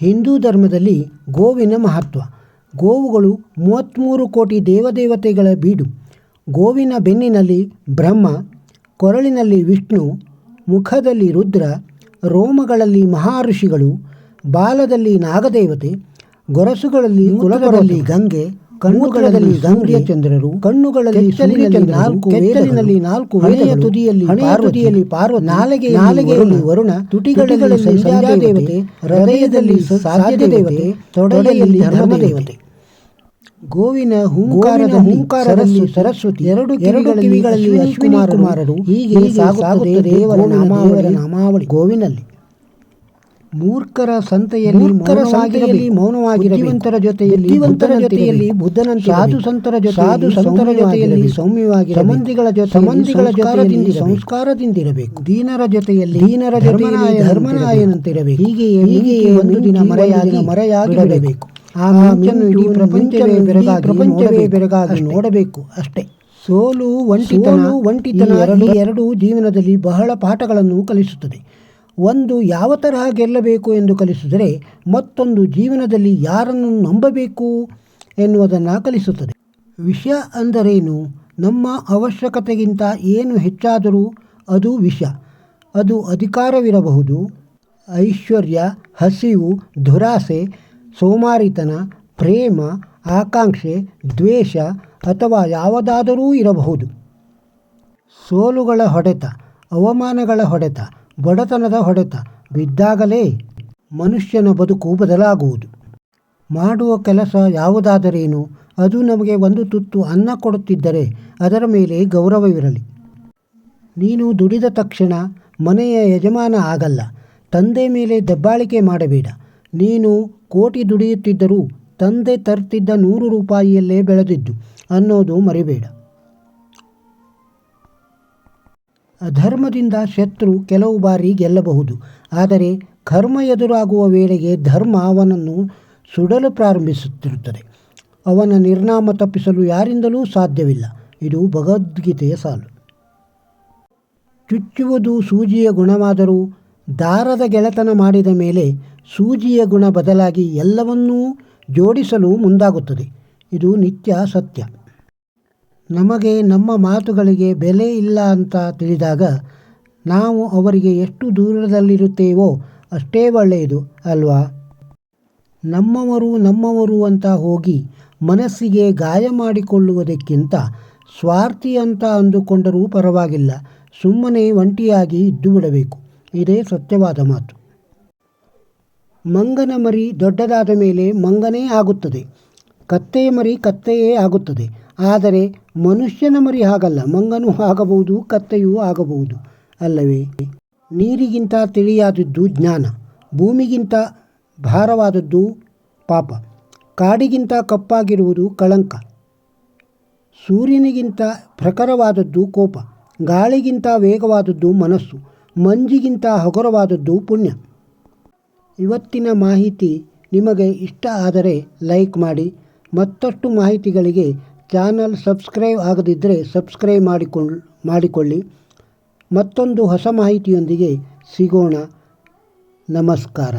ಹಿಂದೂ ಧರ್ಮದಲ್ಲಿ ಗೋವಿನ ಮಹತ್ವ. ಗೋವುಗಳು 33 ಕೋಟಿ ದೇವದೇವತೆಗಳ ಬೀಡು. ಗೋವಿನ ಬೆನ್ನಿನಲ್ಲಿ ಬ್ರಹ್ಮ, ಕೊರಳಿನಲ್ಲಿ ವಿಷ್ಣು, ಮುಖದಲ್ಲಿ ರುದ್ರ, ರೋಮಗಳಲ್ಲಿ ಮಹರ್ಷಿಗಳು, ಬಾಲದಲ್ಲಿ ನಾಗದೇವತೆ, ಗೊರಸುಗಳಲ್ಲಿ ಕುಲಗಳಲ್ಲಿ ಗಂಗೆ, ಕಣ್ಣುಗಳಲ್ಲಿ ಗೌರಿಯ ಚಂದ್ರರು, ಕಣ್ಣುಗಳಲ್ಲಿ ಕೆಚ್ಚಲಿನಲ್ಲಿ 4 ಹಣೆಯ ತುದಿಯಲ್ಲಿ ಪಾರ್ವತಿ, ನಾಲಿಗೆಯಲ್ಲಿ ವರುಣ, ತುಟಿಗಳಲ್ಲಿ ಸಂಧ್ಯಾದೇವತೆ, ಹೃದಯದಲ್ಲಿ ಸಾಧ್ಯ ದೇವತೆ, ತೊಡೆಯಲ್ಲಿ ಧರ್ಮದೇವತೆ. ಗೋವಿನ ಹೂಂಕಾರದಲ್ಲಿ ಸರಸ್ವತಿ, 2 ಕಿವಿಗಳಲ್ಲಿ ಅಶ್ವಿನಿ ಕುಮಾರರು. ಹೀಗೆ ಸಾಗುತ್ತದೆ ದೇವರ ನಾಮಾವಳಿ ಗೋವಿನಲ್ಲಿ. ಮೂರ್ಖರ ಸಂತೆಯಲ್ಲಿ ಮೌನವಾಗಿರಬೇಕು. ಬುದ್ಧಿವಂತರ ಜೊತೆಯಲ್ಲಿ ಬುದ್ಧನಂತೆ, ಸಾಧು ಸಂತರ ಜೊತೆಯಲ್ಲಿ ಸೌಮ್ಯವಾಗಿ, ಸಂಬಂಧಿಗಳ ಜೊತೆಯಲ್ಲಿ ಸಂಸ್ಕಾರದಿಂದಿರಬೇಕು. ದೀನರ ಜೊತೆಯಲ್ಲಿ ಧರ್ಮನಾಯನಂತಿರಬೇಕು. ಹೀಗೆಯೇ ಒಂದು ದಿನ ಮರೆಯಾಗಿರಬೇಕು. ಆ ಪ್ರಪಂಚವೇ ಬೆರಗಾಗಿ ನೋಡಬೇಕು ಅಷ್ಟೇ. ಸೋಲು, ಒಂಟಿತನ ಎರಡೂ ಜೀವನದಲ್ಲಿ ಬಹಳ ಪಾಠಗಳನ್ನು ಕಲಿಸುತ್ತದೆ. ಒಂದು ಯಾವ ತರಹ ಗೆಲ್ಲಬೇಕು ಎಂದು ಕಲಿಸಿದರೆ, ಮತ್ತೊಂದು ಜೀವನದಲ್ಲಿ ಯಾರನ್ನು ನಂಬಬೇಕು ಎನ್ನುವುದನ್ನು ಕಲಿಸುತ್ತದೆ. ವಿಷ ಅಂದರೇನು? ನಮ್ಮ ಅವಶ್ಯಕತೆಗಿಂತ ಏನು ಹೆಚ್ಚಾದರೂ ಅದು ವಿಷ. ಅದು ಅಧಿಕಾರವಿರಬಹುದು, ಐಶ್ವರ್ಯ, ಹಸಿವು, ದುರಾಸೆ, ಸೋಮಾರಿತನ, ಪ್ರೇಮ, ಆಕಾಂಕ್ಷೆ, ದ್ವೇಷ ಅಥವಾ ಯಾವುದಾದರೂ ಇರಬಹುದು. ಸೋಲುಗಳ ಹೊಡೆತ, ಅವಮಾನಗಳ ಹೊಡೆತ, ಬಡತನದ ಹೊಡೆತ ಬಿದ್ದಾಗಲೇ ಮನುಷ್ಯನ ಬದುಕು ಬದಲಾಗುವುದು. ಮಾಡುವ ಕೆಲಸ ಯಾವುದಾದರೇನು, ಅದು ನಮಗೆ ಒಂದು ತುತ್ತು ಅನ್ನ ಕೊಡುತ್ತಿದ್ದರೆ ಅದರ ಮೇಲೆ ಗೌರವವಿರಲಿ. ನೀನು ದುಡಿದ ತಕ್ಷಣ ಮನೆಯ ಯಜಮಾನ ಆಗಲ್ಲ. ತಂದೆ ಮೇಲೆ ದಬ್ಬಾಳಿಕೆ ಮಾಡಬೇಡ. ನೀನು ಕೋಟಿ ದುಡಿಯುತ್ತಿದ್ದರೂ ತಂದೆ ತರ್ತಿದ್ದ 100 ರೂಪಾಯಿಯಲ್ಲೇ ಬೆಳೆದಿದ್ದು ಅನ್ನೋದು ಮರಿಬೇಡ. ಅಧರ್ಮದಿಂದ ಶತ್ರು ಕೆಲವು ಬಾರಿ ಗೆಲ್ಲಬಹುದು. ಆದರೆ ಕರ್ಮ ಎದುರಾಗುವ ವೇಳೆಗೆ ಧರ್ಮ ಅವನನ್ನು ಸುಡಲು ಪ್ರಾರಂಭಿಸುತ್ತಿರುತ್ತದೆ. ಅವನ ನಿರ್ನಾಮ ತಪ್ಪಿಸಲು ಯಾರಿಂದಲೂ ಸಾಧ್ಯವಿಲ್ಲ. ಇದು ಭಗವದ್ಗೀತೆಯ ಸಾಲು. ಚುಚ್ಚುವುದು ಸೂಜಿಯ ಗುಣವಾದರೂ ದಾರದ ಗೆಳೆತನ ಮಾಡಿದ ಮೇಲೆ ಸೂಜಿಯ ಗುಣ ಬದಲಾಗಿ ಎಲ್ಲವನ್ನೂ ಜೋಡಿಸಲು ಮುಂದಾಗುತ್ತದೆ. ಇದು ನಿತ್ಯ ಸತ್ಯ. ನಮಗೆ ನಮ್ಮ ಮಾತುಗಳಿಗೆ ಬೆಲೆ ಇಲ್ಲ ಅಂತ ತಿಳಿದಾಗ ನಾವು ಅವರಿಗೆ ಎಷ್ಟು ದೂರದಲ್ಲಿರುತ್ತೇವೋ ಅಷ್ಟೇ ಒಳ್ಳೆಯದು ಅಲ್ವಾ? ನಮ್ಮವರು ಅಂತ ಹೋಗಿ ಮನಸ್ಸಿಗೆ ಗಾಯ ಮಾಡಿಕೊಳ್ಳುವುದಕ್ಕಿಂತ ಸ್ವಾರ್ಥಿ ಅಂತ ಅಂದುಕೊಂಡರೂ ಪರವಾಗಿಲ್ಲ. ಸುಮ್ಮನೆ ಒಂಟಿಯಾಗಿ ಇದ್ದು ಬಿಡಬೇಕು. ಇದೇ ಸತ್ಯವಾದ ಮಾತು. ಮಂಗನ ಮರಿ ದೊಡ್ಡದಾದ ಮೇಲೆ ಮಂಗನೇ ಆಗುತ್ತದೆ. ಕತ್ತೆಯ ಮರಿ ಕತ್ತೆಯೇ ಆಗುತ್ತದೆ. ಆದರೆ ಮನುಷ್ಯನ ಮರಿ ಹಾಗಲ್ಲ. ಮಂಗನೂ ಆಗಬಹುದು, ಕತ್ತೆಯೂ ಆಗಬಹುದು ಅಲ್ಲವೇ? ನೀರಿಗಿಂತ ತಿಳಿಯಾದದ್ದು ಜ್ಞಾನ, ಭೂಮಿಗಿಂತ ಭಾರವಾದದ್ದು ಪಾಪ, ಕಾಡಿಗಿಂತ ಕಪ್ಪಾಗಿರುವುದು ಕಳಂಕ, ಸೂರ್ಯನಿಗಿಂತ ಪ್ರಖರವಾದದ್ದು ಕೋಪ, ಗಾಳಿಗಿಂತ ವೇಗವಾದದ್ದು ಮನಸ್ಸು, ಮಂಜಿಗಿಂತ ಹಗುರವಾದದ್ದು ಪುಣ್ಯ. ಇವತ್ತಿನ ಮಾಹಿತಿ ನಿಮಗೆ ಇಷ್ಟ ಆದರೆ ಲೈಕ್ ಮಾಡಿ. ಮತ್ತಷ್ಟು ಮಾಹಿತಿಗಳಿಗೆ ಚಾನಲ್ ಸಬ್ಸ್ಕ್ರೈಬ್ ಆಗದಿದ್ದರೆ ಸಬ್ಸ್ಕ್ರೈಬ್ ಮಾಡಿಕೊಳ್ಳಿ. ಮತ್ತೊಂದು ಹೊಸ ಮಾಹಿತಿಯೊಂದಿಗೆ ಸಿಗೋಣ. ನಮಸ್ಕಾರ.